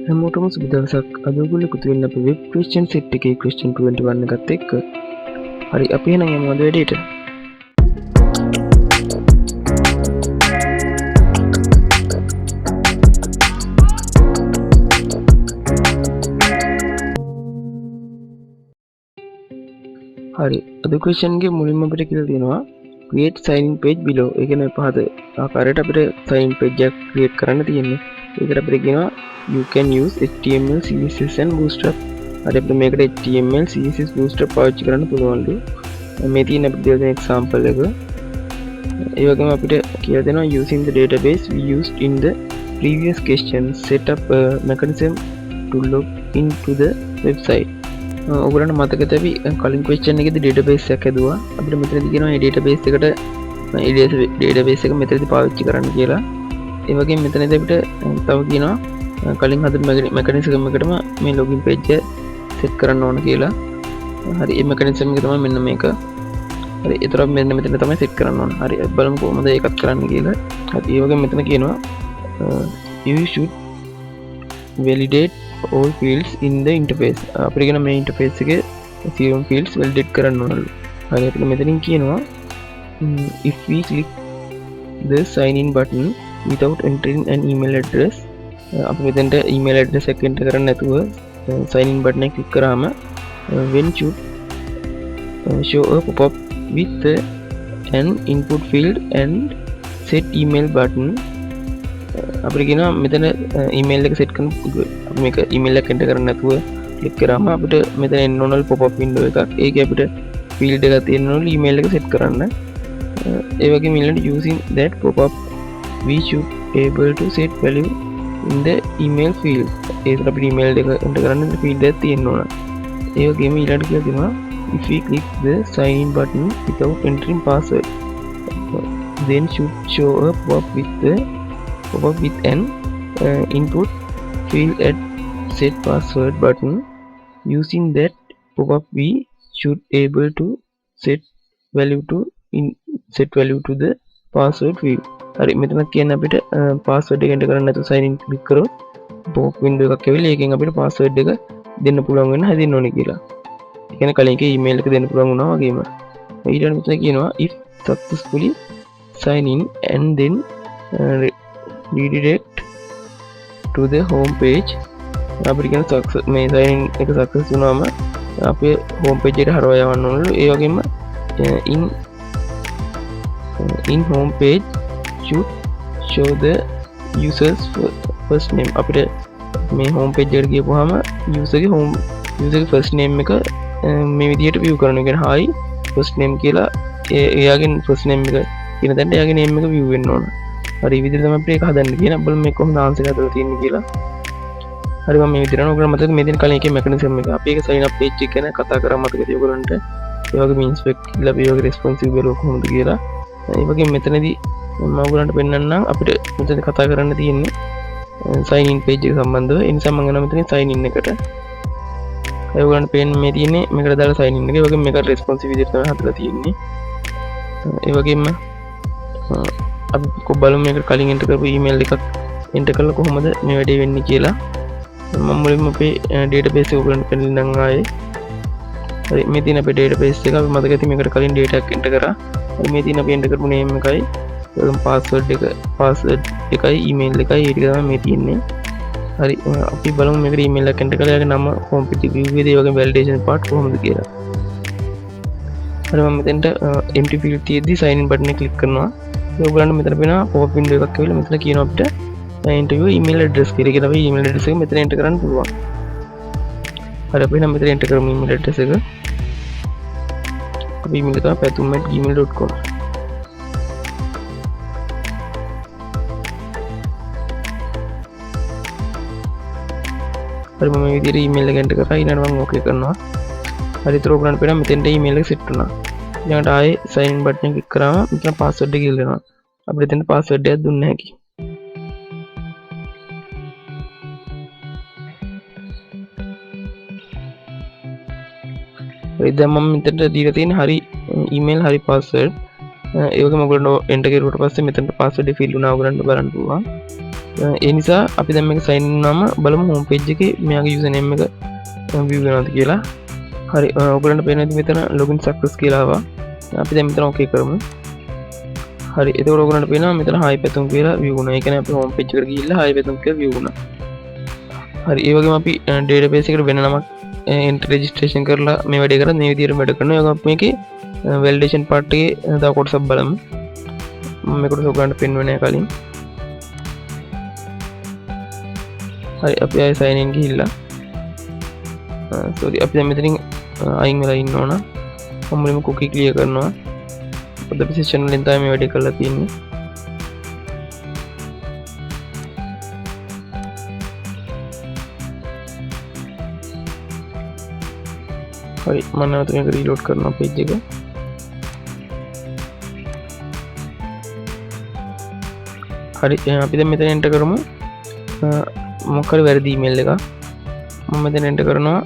හැමෝටම සුබ දවසක්. අද ඔයගොල්ලෝ එකතු වෙන්න අපේ වෙබ් ක්වෙස්චන් සෙට් එකේ ක්වෙස්චන් 21 එකත් එක්ක. හරි අපි එහෙනම් යමු අද වැඩේට. හරි අද ක්වෙස්චන් එකේ මුලින්ම අපිට කියලා තියෙනවා create sign in page below. ඒ කියන්නේ පහත ආකාරයට අපිට sign in page එකක් create කරන්න තියෙන්නේ. ඒකට අපිට කියනවා you can use HTML CSS and bootstrap. හරි අපිට මේකට HTML CSS bootstrap පාවිච්චි කරන්න පුළුවන්ලු. මේ තියෙන අපිට දෙන example එක. ඒ වගේම අපිට කියලා දෙනවා using the database we used in the previous question set up a mechanism to log into the website. ඔයගොල්ලන්ට මතකද අපි කලින් question එකේදී database එකක් හදුවා. අපිට මෙතනදී කියනවා මේ database එකට database එක මෙතනදී පාවිච්චි කරන්න කියලා. ඒ වගේම මෙතනදී අපිට තව කියනවා කලින් හදපු mechanism එකකටම මේ login page එක set කරන්න ඕන කියලා. හරි මේ mechanism එක තමයි මෙන්න මේක. හරි ඒතර අපි මෙන්න මෙතන තමයි set කරන්න ඕන. හරි බලමු කොහොමද ඒකත් කරන්න කියලා. හරි ඒ වගේම මෙතන කියනවා you should validate all fields in the interface. අපිට කියන මේ interface එකේ සියලුම fields validate කරන්න ඕනලු. හරි අපිට මෙතනින් කියනවා if we click the sign in button without entering an email address. අපි මෙතනට email address එක enter කරන්න නැතුව sign in button එක click කරාම when should show a pop up with an input field and set email button. අපිට කියනවා මෙතන email එක set කරන මේක email එක enter කරන්න නැතුව click කරාම අපිට මෙතන එන්න ඕනල් pop up window එකක්. ඒකේ අපිට field එකක් තියෙන්න ඕනල් email එක set කරන්න. ඒ වගේම ඊළඟට using that pop up we should able to set value in the email field. ඒකට අපිට email එක enter කරන්න field එකක් තියෙන්න ඕන. ඒ වගේම ඊළඟට කියලා තියෙනවා if we click the sign in button without entering password then should show a pop up with an input field at set password button. Using that pop up we should able to set value to the password field. හරි මෙතන කියන්නේ අපිට password එක enter කරන්න නැතුව sign in click කරොත් pop up window එකක් ඇවිල්ලා ඒකෙන් අපිට password එක දෙන්න පුළුවන් වෙන හැදින්න ඕනේ කියලා. ඒ කියන්නේ කලින් එකේ email එක දෙන්න පුළුවන් වුණා වගේම. ඊළඟට මෙතන කියනවා if successfully sign in and then redirect to the home page. අපිට කියන මේ sign in එක success වුණාම අපේ home page එකට හරවා යවන්න ඕනලු. ඒ වගේම in home page should show the user's first name. අපිට මේ home page එකට ගියපුවාම user ගේ first name එක මේ විදිහට view කරනවා. ඒ කියන්නේ hi first name කියලා එයාගේ first name එක කියන තැනට එයාගේ name එක view වෙන්න ඕන. හරි විදිහට තමයි අපිට ඒක හදන්න කියන. බලමු මේ කොහොමද answer එක හදලා තියෙන්නේ කියලා. හරි මම මේ විදිහට ඔයගොල්ලෝ මතකද මේ දින කලින් එකේ mechanism එක අපි ඒක sign up page එක ගැන කතා කරා මතකද ඔයගොල්ලන්ට. ඒ වගේම inspect කියලා අපි ඔයගේ responsive බලුවා කොහොමද කියලා. ඒ වගේම මෙතනදී මම ඔයගොල්ලන්ට පෙන්නන්නම් අපිට මෙතන කතා කරන්න තියෙන්නේ sign in page එක සම්බන්ධව. ඒ නිසා මම යනවා මෙතන sign in එකට. ඒ ඔයගොල්ලන්ට පේන්නේ මේ තියෙන්නේ මේකට දාලා sign in එක. ඒ වගේම මේක responsive විදිහට තමයි හදලා තියෙන්නේ. ඒ වගේම අපි බලමු මේකට කලින් enter කරපු email එකක් enter කරලා කොහොමද මේ වැඩේ වෙන්නේ කියලා. මම මුලින්ම අපේ database එක ඔයගොල්ලන්ට පෙන්නන්නම් ආයේ. හරි මේ තියෙන අපේ database එක අපි මතක ඇති මේකට කලින් data එකක් enter කරා. හරි මේ තියෙන අපි enter කරපු name එකයි ඒකම password එකයි email එකයි ඒ ටික තමයි මේ තියෙන්නේ. හරි අපි බලමු මේකට email එකක් enter කරලා යාගේ නම home page view එකේ ඒ වගේ validation part කොහොමද කියලා. හරි මම මෙතෙන්ට empty field තියෙද්දි sign in button එක click කරනවා. ඔයගොල්ලන්ට මෙතන පේනවා pop up window එකක් ඇවිල්ලා මෙතන කියනවා අපිට enter your email address කියලා. ඒකට අපි email address එක මෙතන enter කරන්න පුළුවන්. හරි අපි නම් මෙතන enter කරමු email address එක. අපි email එක තමයි pathum@gmail.com. හරි මම මේ විදිහට email එක enter කරලා ඊළඟට මම okay කරනවා. හරි ඒතර ඔයගොල්ලන්ට පේනවා මෙතෙන්ට email එක set වුණා. ඊළඟට ආයේ sign in button එක click කරාම මෙතන password එක ඉල්ලනවා. අපිට එතන password එකක් දුන්නේ නැහැ කි. හරි දැන් මම මෙතනට දීලා තියෙන හරි email හරි password. ඒ වගේම ඔයගොල්ලෝ enter කරුවට පස්සේ මෙතනට password එක fill වුණා ඔයගොල්ලන්ට බලන්න පුළුවන්. ඒ නිසා අපි දැන් මේක සයින් ඉන් වුණාම බලමු හෝම් පේජ් එකේ මෙයාගේ යූසර් නේම් එක view වෙනවද කියලා. හරි ඔයගලන්ට පේනවා ඉතින් මෙතන login success කියලා ආවා. අපි දැන් මෙතන okay කරමු. හරි එතකොට ඔයගලන්ට පේනවා මෙතන hi පැතුම් කියලා view වුණා. ඒ කියන්නේ අපි හෝම් පේජ් එකට ගිහිල්ලා hi පැතුම් කියලා view වුණා. හරි ඒ වගේම අපි database එකට වෙන නමක් enter registration කරලා මේ වැඩේ කරා මේ විදිහට වැඩ කරනවා. ඒක අපි මේකේ validation part එකේ තව කොටසක් බලමු. මම මේකට ඔයගලන්ට පෙන්වන්නේ නැහැ කලින්. හරි අපි ආයෙ sign in ගිහිල්ලා sorry අපි දැන් මෙතනින් අයින් වෙලා ඉන්න ඕන. මම මුලින්ම cookie clear කරනවා. පොඩ position වලින් තමයි මේ වැඩේ කරලා තියෙන්නේ. හරි මම නැවත මේක රීලෝඩ් කරනවා page එක. හරි අපි දැන් මෙතන enter කරමු මොකක් හරි වැරදි email එකක්. මම මෙතන enter කරනවා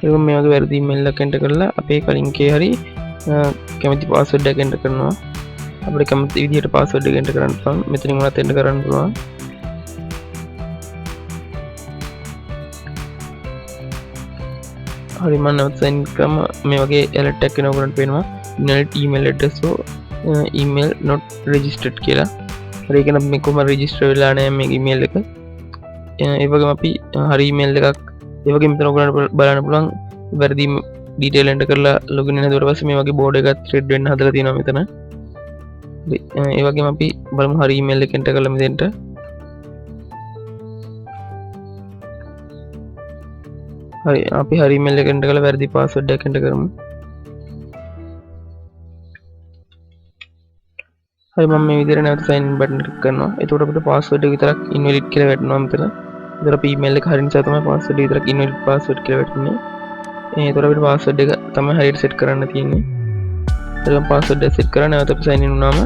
ඒක මේ වගේ වැරදි email එකක් enter කරලා අපේ කලින් කේ හරි කැමති password එක enter කරනවා. අපිට කැමති විදිහට password එක enter කරන්න පුළුවන්. මෙතනින් මොනවද enter කරන්න පුළුවන්. හරි මම නැවත sign කරම මේ වගේ alert එකක් එනවා ඔයගලන්ට පේනවා invalid email address or email not registered කියලා. හරි ඒක නම් මේ කොහොම register වෙලා නැහැ මේ email එක. ඒ වගේම අපි හරි email එකක් ඒ වගේ මෙතන ඔයගලන්ට බලන්න පුළුවන් වැරදි detail enter කරලා login වෙන ඊට පස්සේ මේ වගේ board එකක් thread වෙන්න හදලා තියෙනවා මෙතන. ඒ වගේම අපි බලමු හරි email එක enter කරලා මෙතෙන්ට. හරි අපි හරි email එක enter කරලා වැරදි password එකක් enter කරමු. හරි මම මේ විදිහට නැවත sign in button click කරනවා. එතකොට අපිට password එක විතරක් invalid කියලා වැටෙනවා මෙතන. ඒතර අපි email එක හරි නිසා තමයි password එක විතරක් invalid password කියලා වැටුනේ. ඒතර අපිට password එක තමයි හරියට set කරන්න තියෙන්නේ. හරි මම password එක set කරා නැවත අපි sign in වුණාම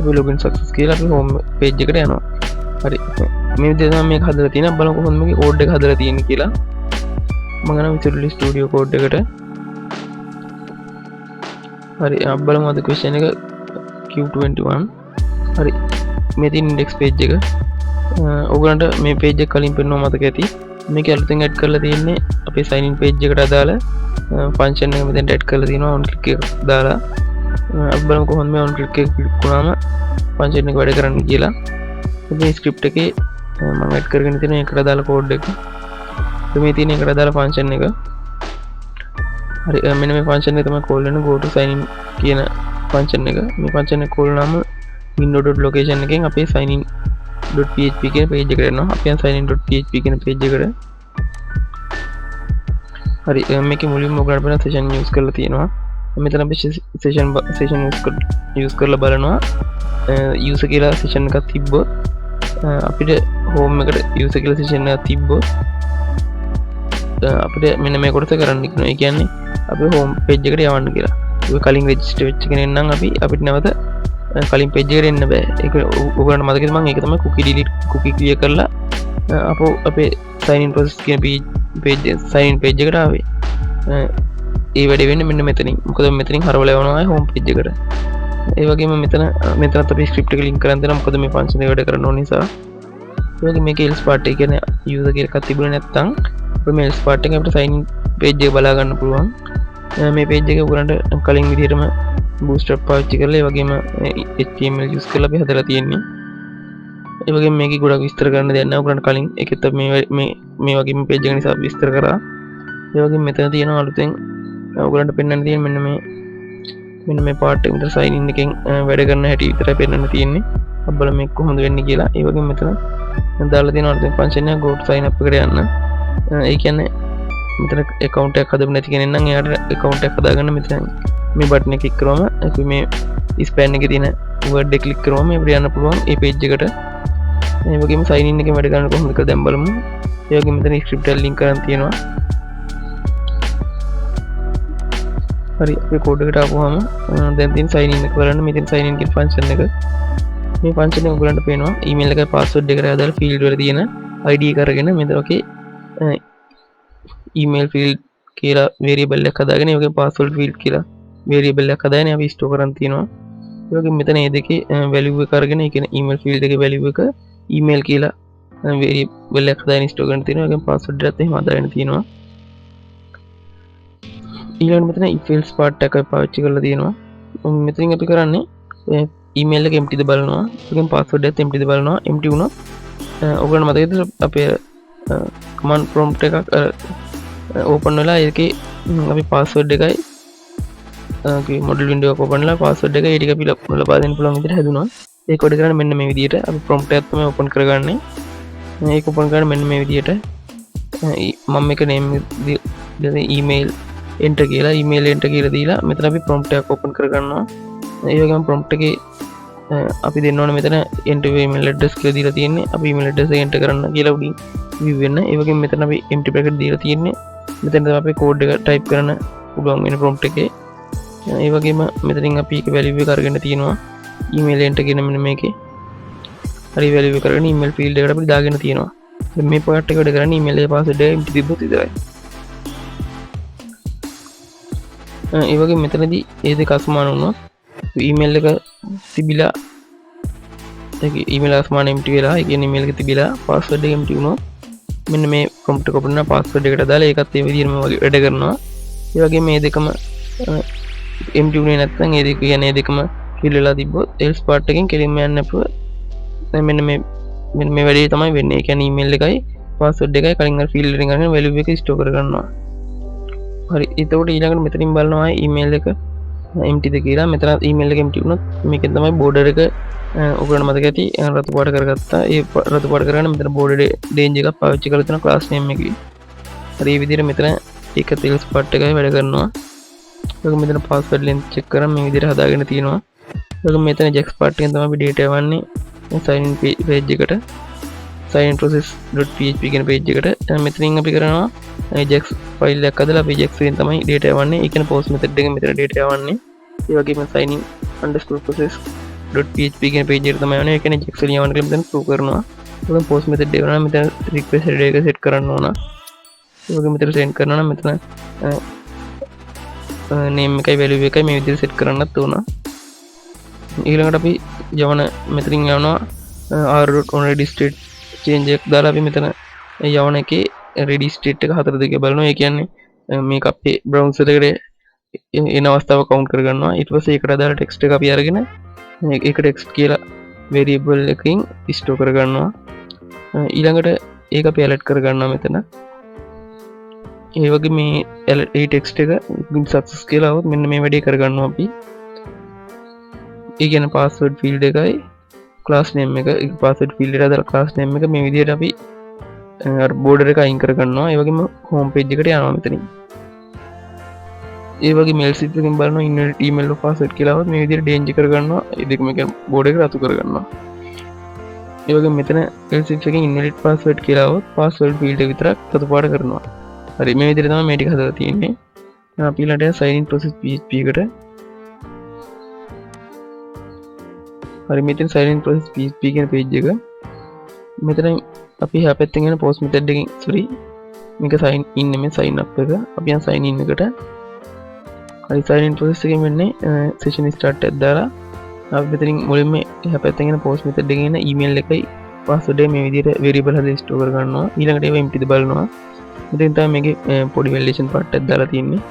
අපි login success කියලා අපි home page එකට යනවා. හරි මේ විදිහට තමයි මේක හදලා තියෙන්නේ. බලමු කොහොමද මේකේ code එක හදලා තියෙන්නේ කියලා. මම යනවා Visual Studio Code එකට. හරි අපි බලමු අද question එක Q21. හරි මේ තියෙන index page එක. ඔයගලන්ට මේ page එක කලින් පෙන්වුවා මතක ඇති. මේක අලුතෙන් add කරලා තියෙන්නේ අපේ sign in page එකට අදාළ function එක මෙතෙන්ට add කරලා තියෙනවා on click එක දාලා. අපි බලමු කොහොමද මේ on click එක click වුණාම function එක වැඩ කරන්නේ කියලා. මේ script එකේ මම add කරගෙන තියෙන එකට අදාළ code එක. මේ තියෙන එකට අදාළ function එක. හරි මෙන්න මේ function එක තමයි call වෙන go to sign in කියන function එක. මේ function එක call වුණාම window.location එකෙන් අපේ sign in.php කියන page එකට එනවා. අපි යන sign in.php කියන page එකට. හරි මේකේ මුලින්ම ඔයගලට වෙන session use කරලා තියෙනවා. මෙතන අපි session use කරලා බලනවා. user කියලා session එකක් තිබ්බොත් අපිට home එකට user කියලා session එකක් තිබ්බොත් අපිට මෙන්න මේ කොටස කරන්න ඉක්නවා. ඒ කියන්නේ අපි home page එකට යවන්න කියලා. ඔය කලින් register වෙච්ච කෙනෙක් නම් අපිට නැවත කලින් page එකට එන්න බෑ. ඒක ඔයගලන්ට මතකද මම ඒක තමයි cookie clear කරලා අපේ sign in process කියන page sign in page එකට ආවේ. ඒ වැඩේ වෙන්නේ මෙන්න මෙතනින්. මොකද මෙතනින් හරවලා යවනවා home page එකට. ඒ වගේම මෙතනත් අපි script එක link කරන් දෙනවා. මොකද මේ function එක වැඩ කරන ඕන නිසා. ඒ වගේ මේකේ else part එක කියන්නේ user කියලා එකක් තිබුණේ නැත්නම් අපේ මේ else part එක අපිට sign in page එක බලා ගන්න පුළුවන්. මේ page එක උගලන්ට කලින් විදිහටම bootstrap පාවිච්චි කරලා ඒ වගේම HTML use කරලා අපි හදලා තියෙන්නේ. ඒ වගේම මේකේ ගොඩක් විස්තර කරන්න දෙයක් නැහැ. උගලන්ට කලින් ඒකත් මේ වගේම page එක නිසා විස්තර කරා. ඒ වගේම මෙතන තියෙනවා අලුතෙන් ඔයගලන්ට පෙන්වන්න තියෙන මෙන්න මේ part එක විතර sign in එකෙන් වැඩ කරන හැටි විතරයි පෙන්වන්න තියෙන්නේ. අපි බලමු මේක කොහොමද වෙන්නේ කියලා. ඒ වගේම මෙතන දාලා තියෙනවා අලුතෙන් function එක go to sign up එකට යන්න. ඒ කියන්නේ මෙතන account එකක් හදපු නැති කෙනෙක් නම් එයාට account එකක් හදාගන්න මෙතන මේ button එක click කරාම අපි මේ span එකේ තියෙන word එක click කරාම අපිට යන්න පුළුවන් මේ page එකට. ඒ වගේම sign in එකෙන් වැඩ කරන්න කොහොමද කියලා දැන් බලමු. ඒ වගේම මෙතන script එක link කරන් තියෙනවා. හරි අපේ code එකට ආපුවාම දැන් තියෙන sign in එක බලන්න. මෙතන sign in කියන function එක. මේ function එක ඔයගලන්ට පේනවා email එකයි password එකයි අදාළ field වල තියෙන ID එක අරගෙන මෙතන ඔකේ ඊමේල් ෆීල්ඩ් කියලා වේරියබල් එකක් හදාගෙන ඒ වගේ පාස්වර්ඩ් ෆීල්ඩ් කියලා වේරියබල් එකක් හදාගෙන අපි ස්ටෝර් කරන් තියෙනවා. ඒ වගේ මෙතන මේ දෙකේ වැලියු එක අරගෙන ඒ කියන්නේ ඊමේල් ෆීල්ඩ් එකේ වැලියු එක ඊමේල් කියලා වේරියබල් එකක් හදාගෙන ස්ටෝර් කරන් තියෙනවා. ඒ වගේම පාස්වර්ඩ් එකත් එහෙම හදාගෙන තියෙනවා. ඊළඟට මෙතන if else part එක පාවිච්චි කරලා තියෙනවා. මෙතනින් අපි කරන්නේ ඊමේල් එක empty ද බලනවා. ඒකෙන් පාස්වර්ඩ් එකත් empty ද බලනවා. empty වුණොත් ඔයගොල්ලෝ මතකද අපේ command prompt එකක් open වෙලා ඒකේ අපි පාස්වර්ඩ් එකයි මොඩල් වින්ඩෝ එක open වෙලා පාස්වර්ඩ් එක ඒ ටික අපි ලබා දෙන්න පුළුවන් විදිහට හැදුනා. ඒක වැඩ කරන්නේ මෙන්න මේ විදිහට. අපි prompt එකක් තමයි open කරගන්නේ. මේක open කරන්නේ මෙන්න මේ විදිහට. මම මේක name email enter කියලා email enter කියලා දීලා මෙතන අපි prompt එකක් open කරගන්නවා. ඒ වගේම prompt එකේ අපි දෙන්න ඕනේ මෙතන enter email address කියලා දීලා තියෙන්නේ. අපි email address එක enter කරන්න කියලා උඩින් view වෙන්න. ඒ වගේම මෙතන අපි empty bracket දීලා තියෙන්නේ. මෙතන තමයි අපි code එක type කරන්න පුළුවන් වෙන prompt එකේ. ඒ වගේම මෙතනින් අපි එක value එක අරගෙන තියෙනවා. email enter කියන මෙන්න මේකේ. හරි value එක අරගෙන email field එකට අපි දාගෙන තියෙනවා. දැන් මේ part එක වැඩ කරන්නේ email එකේ password එක empty තිබ්බොත් විතරයි. ඒ වගේ මෙතනදී ඒ දෙක අසමාන වුණොත් ඊමේල් එක තිබිලා ඒක ඊමේල් අසමාන empty වෙලා ඒ කියන්නේ ඊමේල් එක තිබිලා password එක empty වුණොත් මෙන්න මේ prompt එක ඔබන password එකට දාලා ඒකත් ඒ විදිහටම වැඩ කරනවා. ඒ වගේ මේ දෙකම empty වුණේ නැත්නම් ඒ දෙක කියන්නේ ඒ දෙකම fill වෙලා තිබ්බොත් else part එකෙන් කෙලින්ම යන්න අපුව මෙන්න මේ වැඩේ තමයි වෙන්නේ. ඒ කියන්නේ email එකයි password එකයි කලින් අර field එකෙන් අරගෙන value එක store කරගන්නවා. හරි එතකොට ඊළඟට මෙතනින් බලනවා ඊමේල් එක empty ද කියලා. මෙතන ඊමේල් එක empty වුණොත් මේකෙන් තමයි border එක ඔයගොල්ලෝ මතක ඇති රතු පාට කරගත්තා. ඒ රතු පාට කරගෙන මෙතන border range එකක් පාවිච්චි කරලා තියෙනවා class name එකේ. හරි මේ විදිහට මෙතන එක else part එකයි වැඩ කරනවා. ඒක මෙතන password length check කරන් මේ විදිහට හදාගෙන තියෙනවා. ඒක මෙතන jax part එකෙන් තමයි අපි data යවන්නේ sign in page එකට. sign process.php කියන page එකට. මෙතනින් අපි කරනවා jax ෆයිල් එකක් හදලා අපි jax එකෙන් තමයි data යවන්නේ. ඒ කියන්නේ post method එකෙන් මෙතන data යවන්නේ. ඒ වගේම sign in underscore process.php කියන page එකට තමයි යවන්නේ. ඒ කියන්නේ jax වලින් යවන්න කියලා මෙතන prove කරනවා. ඒක post method එක කරනවා මෙතන request header එක set කරන්න ඕන. ඒ වගේම මෙතන send කරනවා නම් මෙතන name එකයි value එකයි මේ විදිහට set කරන්නත් ඕන. ඊළඟට අපි යවන මෙතනින් යවනවා r.onReady state change එකක් දාලා අපි මෙතන යවන එකේ ready state එක 4 දෙක බලනවා. ඒ කියන්නේ මේක අපේ browser එකට එන අවස්ථාව count කරගන්නවා. ඊට පස්සේ ඒකට අදාළ text එක අපි අරගෙන ඒක text කියලා variable එකකින් store කරගන්නවා. ඊළඟට ඒක අපි alert කරගන්නවා මෙතන. ඒ වගේ මේ text එක success කියලා આવොත් මෙන්න මේ වැඩේ කරගන්නවා අපි. ඒ කියන්නේ password field එකයි class name එක password field එකට දාලා class name එක මේ විදිහට අපි border එක අයින් කරගන්නවා. ඒ වගේම home page එකට යනවා මෙතනින්. ඒ වගේ mail sheet එකකින් බලනවා invalid email password කියලා આવොත් මේ විදිහට change කරගන්නවා. ඒ දෙකම කියන්නේ border එක රතු කරගන්නවා. ඒ වගේ මෙතන mail sheet එකකින් invalid password කියලා આવොත් password field එක විතරක් රතු පාට කරනවා. හරි මේ විදිහට තමයි මේ ටික හදලා තියෙන්නේ. අපි ඊළඟට sign in process php එකට හරි මෙතන sign in process php කියන page එක මෙතන අපි එහා පැත්තෙන් යන post method එකකින් මේක sign in නෙමෙයි sign up එක. අපි යන sign in එකට. හරි sign in process එකෙන් වෙන්නේ session start එකක් දාලා අපි මෙතනින් මුලින්ම එහා පැත්තෙන් යන post method එකේ එන email එකයි password එක මේ විදිහට variable හදලා store කරගන්නවා. ඊළඟට ඒව empty ද බලනවා. මෙතෙන් තමයි මේකේ පොඩි validation part එකක් දාලා තියෙන්නේ.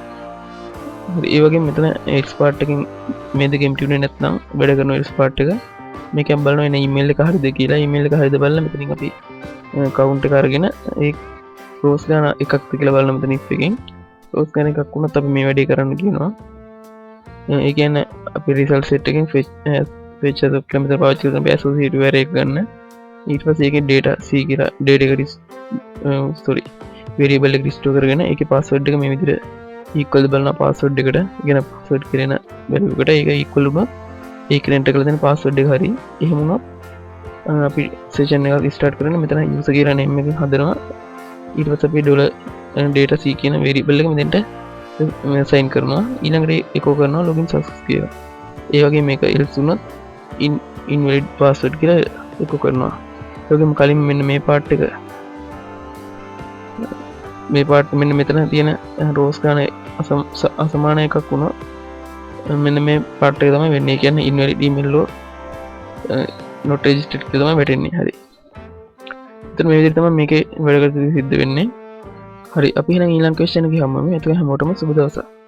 හරි ඒ වගේම මෙතන else part එකකින් මේ දෙක empty වෙන්නේ නැත්නම් වැඩ කරන else part එක මේකෙන් බලනවා එන email එක හරියද කියලා. email එක හරියද බලලා මෙතනින් අපි count එක අරගෙන ඒ rows ගාන එකක්ද කියලා බලනවා මෙතන if එකෙන්. rows ගාන එකක් වුණත් අපි මේ වැඩේ කරන්න කියනවා. ඒ කියන්නේ අපි result set එකෙන් fetch as කියලා මෙතන පාවිච්චි කරන අපි associative array එක ගන්න. ඊට පස්සේ ඒකේ data c කියලා data එක variable එක store කරගෙන ඒකේ password එක මේ විදිහට equal බලනවා password එකට. ඉගෙන password කරන value එකට ඒක equal වුණොත් ඒක enter කරලා දෙන password එක හරි. එහෙම වුණොත් අපි session එක start කරගෙන මෙතන user කියලා name එකකින් හදනවා. ඊට පස්සේ අපි data c කියන variable එක මෙතෙන්ට assign කරනවා. ඊළඟට echo කරනවා login success කියලා. ඒ වගේ මේක else වුණොත් invalid password කියලා echo කරනවා. ඒ වගේම කලින් මෙන්න මේ part එක මේ පාට මෙන්න මෙතන තියෙන රෝස් ගාන අසමාන එකක් වුණා. මෙන්න මේ පාට එක තමයි වෙන්නේ. කියන්නේ invalid email law not registered කියලා තමයි වැටෙන්නේ. හරි. එතන මේ විදිහට තමයි මේකේ වැඩ කටයුතු සිද්ධ වෙන්නේ. හරි අපි එහෙනම් ඊළඟ ක්වෙස්චන් එක ගියාම එතකොට හැමෝටම සුබ දවසක්.